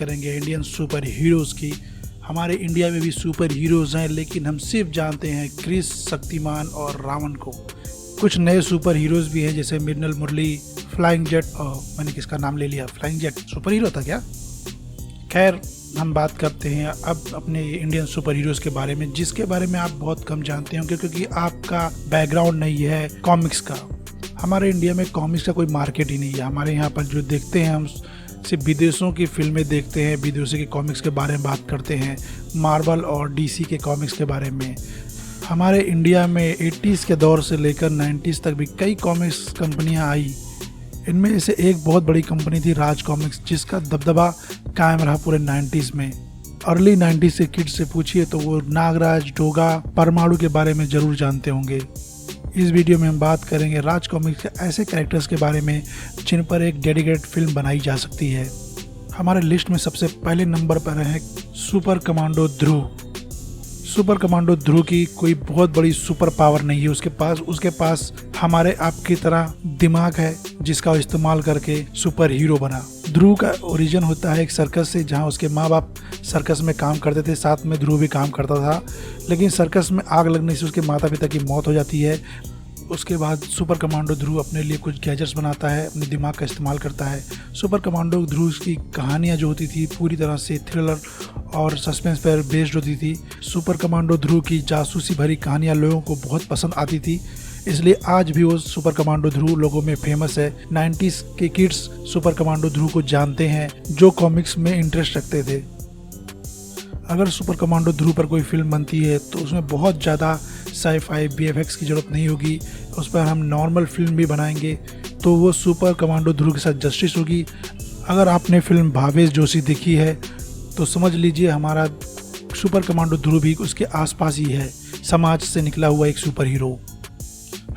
करेंगे Indian super heroes की। हमारे इंडिया में भी सुपर हीरोज़ हैं, लेकिन हम सिर्फ जानते हैं क्रिस, शक्तिमान और रावण को। कुछ नए सुपर हीरोज़ भी हैं जैसे मृणाल मुरली, फ्लाइंग जेट। मैंने किसका नाम ले लिया, फ्लाइंग जेट सुपर हीरो था क्या? खैर, हम बात करते हैं अब अपने इंडियन सुपर हीरोज़ के बारे में, जिसके बारे में आप बहुत कम जानते होंगे क्योंकि आपका बैकग्राउंड नहीं है कॉमिक्स का। हमारे इंडिया में कॉमिक्स का कोई मार्केट ही नहीं है। हमारे यहाँ पर जो देखते हैं हम सिर्फ विदेशों की फिल्में देखते हैं, विदेशों के कॉमिक्स के बारे में बात करते हैं, मार्वल और डीसी के कॉमिक्स के बारे में। हमारे इंडिया में 80s के दौर से लेकर 90s तक भी कई कॉमिक्स कंपनियां आई। इनमें से एक बहुत बड़ी कंपनी थी राज कॉमिक्स, जिसका दबदबा कायम रहा पूरे 90s में। अर्ली 90s के किड्स से पूछिए तो वो नागराज, डोगा, परमाणु के बारे में ज़रूर जानते होंगे। इस वीडियो में हम बात करेंगे राज कॉमिक्स के ऐसे कैरेक्टर्स के बारे में जिन पर एक डेडिकेटेड फिल्म बनाई जा सकती है। हमारे लिस्ट में सबसे पहले नंबर पर है सुपर कमांडो ध्रुव। सुपर कमांडो ध्रुव की कोई बहुत बड़ी सुपर पावर नहीं है उसके पास हमारे आपकी तरह दिमाग है, जिसका इस्तेमाल करके सुपर हीरो बना। ध्रुव का ओरिजिन होता है एक सर्कस से, जहां उसके माँ बाप सर्कस में काम करते थे, साथ में ध्रुव भी काम करता था। लेकिन सर्कस में आग लगने से उसके माता पिता की मौत हो जाती है। उसके बाद सुपर कमांडो ध्रुव अपने लिए कुछ गैजेट्स बनाता है, अपने दिमाग का इस्तेमाल करता है। सुपर कमांडो ध्रुव की कहानियाँ जो होती थी पूरी तरह से थ्रिलर और सस्पेंस पर बेस्ड होती थी। सुपर कमांडो ध्रुव की जासूसी भरी कहानियाँ लोगों को बहुत पसंद आती थी, इसलिए आज भी वो सुपर कमांडो ध्रुव लोगों में फेमस है। 90s के किड्स सुपर कमांडो ध्रुव को जानते हैं, जो कॉमिक्स में इंटरेस्ट रखते थे। अगर सुपर कमांडो ध्रुव पर कोई फिल्म बनती है तो उसमें बहुत ज़्यादा साई-फाई VFX की ज़रूरत नहीं होगी, उस पर हम नॉर्मल फिल्म भी बनाएंगे तो वो सुपर कमांडो ध्रुव के साथ जस्टिस होगी। अगर आपने फिल्म भावेश जोशी देखी है तो समझ लीजिए हमारा सुपर कमांडो ध्रुव भी उसके आसपास ही है, समाज से निकला हुआ एक सुपर हीरो।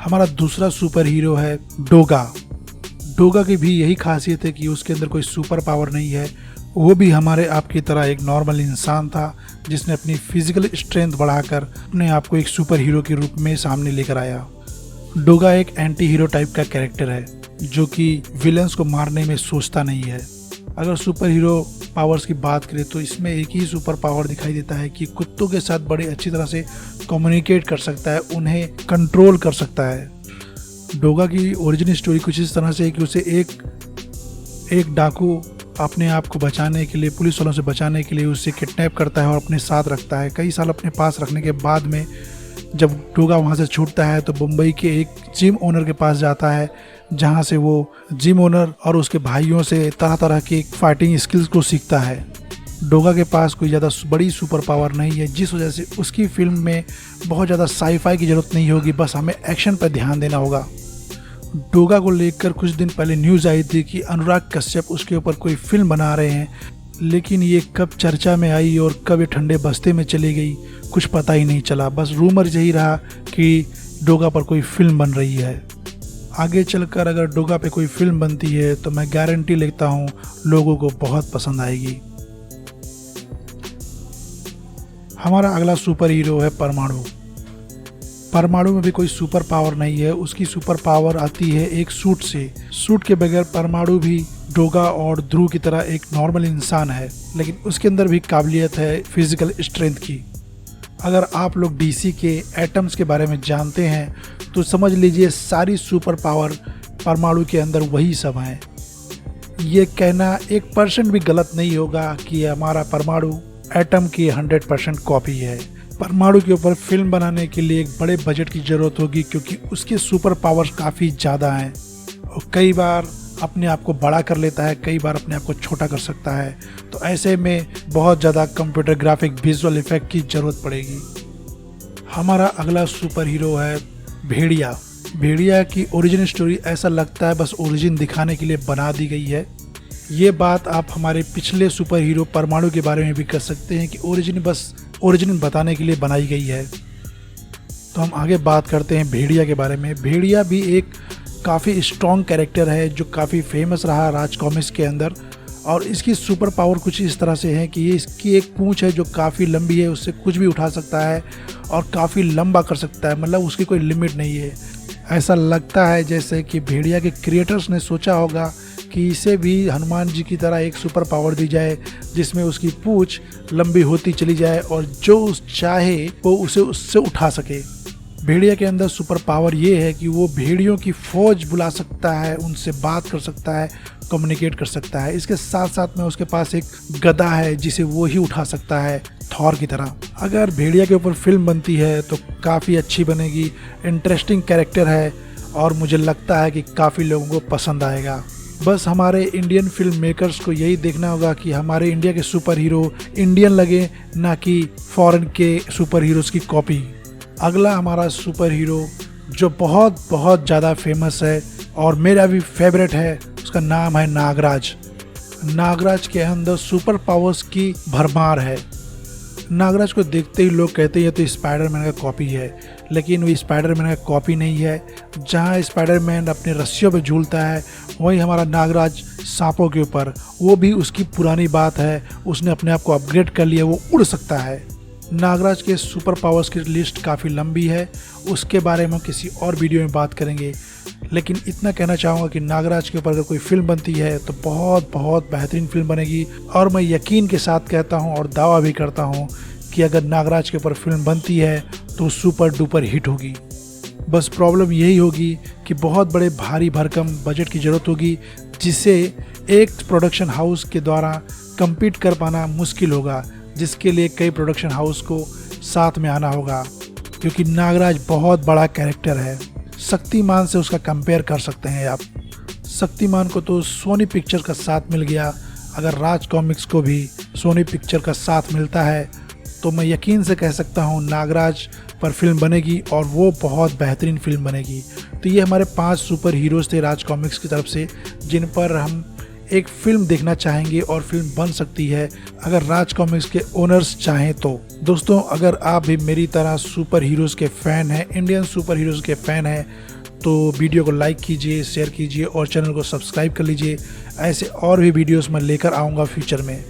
हमारा दूसरा सुपर हीरो है डोगा। डोगा की भी यही खासियत है कि उसके अंदर कोई सुपर पावर नहीं है, वो भी हमारे आपकी तरह एक नॉर्मल इंसान था, जिसने अपनी फिजिकल स्ट्रेंथ बढ़ाकर अपने आप को एक सुपर हीरो के रूप में सामने लेकर आया। डोगा एक एंटी हीरो टाइप का कैरेक्टर है, जो कि विलन्स को मारने में सोचता नहीं है। अगर सुपर हीरो पावर्स की बात करें तो इसमें एक ही सुपर पावर दिखाई देता है कि कुत्तों के साथ बड़े अच्छी तरह से कम्युनिकेट कर सकता है, उन्हें कंट्रोल कर सकता है। डोगा की ओरिजिन स्टोरी कुछ इस तरह से है कि उसे एक डाकू अपने आप को बचाने के लिए, पुलिस वालों से बचाने के लिए उसे किडनैप करता है और अपने साथ रखता है। कई साल अपने पास रखने के बाद में जब डोगा वहाँ से छूटता है तो मुंबई के एक जिम ओनर के पास जाता है, जहाँ से वो जिम ओनर और उसके भाइयों से तरह तरह की फाइटिंग स्किल्स को सीखता है। डोगा के पास कोई ज़्यादा बड़ी सुपर पावर नहीं है, जिस वजह से उसकी फिल्म में बहुत ज़्यादा साई-फाई की ज़रूरत नहीं होगी, बस हमें एक्शन पर ध्यान देना होगा। डोगा को लेकर कुछ दिन पहले न्यूज़ आई थी कि अनुराग कश्यप उसके ऊपर कोई फिल्म बना रहे हैं, लेकिन ये कब चर्चा में आई और कब ये ठंडे बस्ते में चली गई कुछ पता ही नहीं चला। बस रूमर यही रहा कि डोगा पर कोई फिल्म बन रही है। आगे चलकर अगर डोगा पे कोई फिल्म बनती है तो मैं गारंटी लेता हूँ लोगों को बहुत पसंद आएगी। हमारा अगला सुपर हीरो है परमाणु। परमाणु में भी कोई सुपर पावर नहीं है, उसकी सुपर पावर आती है एक सूट से। सूट के बगैर परमाणु भी डोगा और ध्रुव की तरह एक नॉर्मल इंसान है, लेकिन उसके अंदर भी काबिलियत है फिजिकल स्ट्रेंथ की। अगर आप लोग DC के एटम्स के बारे में जानते हैं तो समझ लीजिए सारी सुपर पावर परमाणु के अंदर वही सब हैं। ये कहना 1% भी गलत नहीं होगा कि हमारा परमाणु एटम की 100% कॉपी है। परमाणु के ऊपर फिल्म बनाने के लिए एक बड़े बजट की ज़रूरत होगी, क्योंकि उसके सुपर पावर्स काफ़ी ज़्यादा हैं और कई बार अपने आप को बड़ा कर लेता है, कई बार अपने आप को छोटा कर सकता है। तो ऐसे में बहुत ज़्यादा कंप्यूटर ग्राफिक विजुअल इफेक्ट की ज़रूरत पड़ेगी। हमारा अगला सुपर हीरो है भेड़िया। भेड़िया की ओरिजिन स्टोरी ऐसा लगता है बस ओरिजिन दिखाने के लिए बना दी गई है। ये बात आप हमारे पिछले सुपर हीरो परमाणु के बारे में भी कर सकते हैं कि ओरिजिन बस ओरिजिन बताने के लिए बनाई गई है। तो हम आगे बात करते हैं भेड़िया के बारे में। भेड़िया भी एक काफ़ी स्ट्रॉन्ग कैरेक्टर है जो काफ़ी फेमस रहा राज कॉमिक्स के अंदर, और इसकी सुपर पावर कुछ इस तरह से है कि ये इसकी एक पूंछ है जो काफ़ी लंबी है, उससे कुछ भी उठा सकता है और काफ़ी लंबा कर सकता है, मतलब उसकी कोई लिमिट नहीं है। ऐसा लगता है जैसे कि भेड़िया के क्रिएटर्स ने सोचा होगा कि इसे भी हनुमान जी की तरह एक सुपर पावर दी जाए जिसमें उसकी पूंछ लंबी होती चली जाए और जो चाहे वो उसे उससे उठा सके। भेड़िया के अंदर सुपर पावर ये है कि वो भेड़ियों की फौज बुला सकता है, उनसे बात कर सकता है, कम्युनिकेट कर सकता है। इसके साथ साथ में उसके पास एक गदा है जिसे वो ही उठा सकता है थॉर की तरह। अगर भेड़िया के ऊपर फिल्म बनती है तो काफ़ी अच्छी बनेगी, इंटरेस्टिंग कैरेक्टर है और मुझे लगता है कि काफ़ी लोगों को पसंद आएगा। बस हमारे इंडियन फिल्म मेकर्स को यही देखना होगा कि हमारे इंडिया के सुपर हीरो इंडियन लगे, ना कि फॉरेन के सुपर हीरोज़ की कॉपी। अगला हमारा सुपर हीरो जो बहुत बहुत ज़्यादा फेमस है और मेरा भी फेवरेट है, उसका नाम है नागराज। नागराज के अंदर सुपर पावर्स की भरमार है। नागराज को देखते ही लोग कहते हैं तो स्पाइडरमैन का कॉपी है, लेकिन वो स्पाइडरमैन का कॉपी नहीं है। जहाँ स्पाइडरमैन अपने रस्सियों पे झूलता है वहीं हमारा नागराज सांपों के ऊपर, वो भी उसकी पुरानी बात है, उसने अपने आप को अपग्रेड कर लिया, वो उड़ सकता है। नागराज के सुपर पावर्स की लिस्ट काफ़ी लंबी है, उसके बारे में हम किसी और वीडियो में बात करेंगे, लेकिन इतना कहना चाहूँगा कि नागराज के ऊपर अगर कोई फिल्म बनती है तो बहुत बहुत बेहतरीन फिल्म बनेगी। और मैं यकीन के साथ कहता हूँ और दावा भी करता हूँ कि अगर नागराज के ऊपर फिल्म बनती है तो सुपर डुपर हिट होगी। बस प्रॉब्लम यही होगी कि बहुत बड़े भारी भरकम बजट की ज़रूरत होगी, जिसे एक प्रोडक्शन हाउस के द्वारा कम्पीट कर पाना मुश्किल होगा, जिसके लिए कई प्रोडक्शन हाउस को साथ में आना होगा, क्योंकि नागराज बहुत बड़ा कैरेक्टर है। शक्तिमान से उसका कंपेयर कर सकते हैं आप। शक्तिमान को तो सोनी पिक्चर का साथ मिल गया, अगर राज कॉमिक्स को भी सोनी पिक्चर का साथ मिलता है तो मैं यकीन से कह सकता हूँ नागराज पर फिल्म बनेगी और वो बहुत बेहतरीन फिल्म बनेगी। तो ये हमारे 5 सुपर हीरोज़ थे राज कॉमिक्स की तरफ से, जिन पर हम एक फ़िल्म देखना चाहेंगे और फिल्म बन सकती है अगर राज कॉमिक्स के ओनर्स चाहें तो। दोस्तों, अगर आप भी मेरी तरह सुपर हीरोज़ के फ़ैन हैं, इंडियन सुपर हीरोज़ के फ़ैन हैं, तो वीडियो को लाइक कीजिए, शेयर कीजिए और चैनल को सब्सक्राइब कर लीजिए। ऐसे और भी वीडियोस मैं लेकर आऊँगा फ्यूचर में।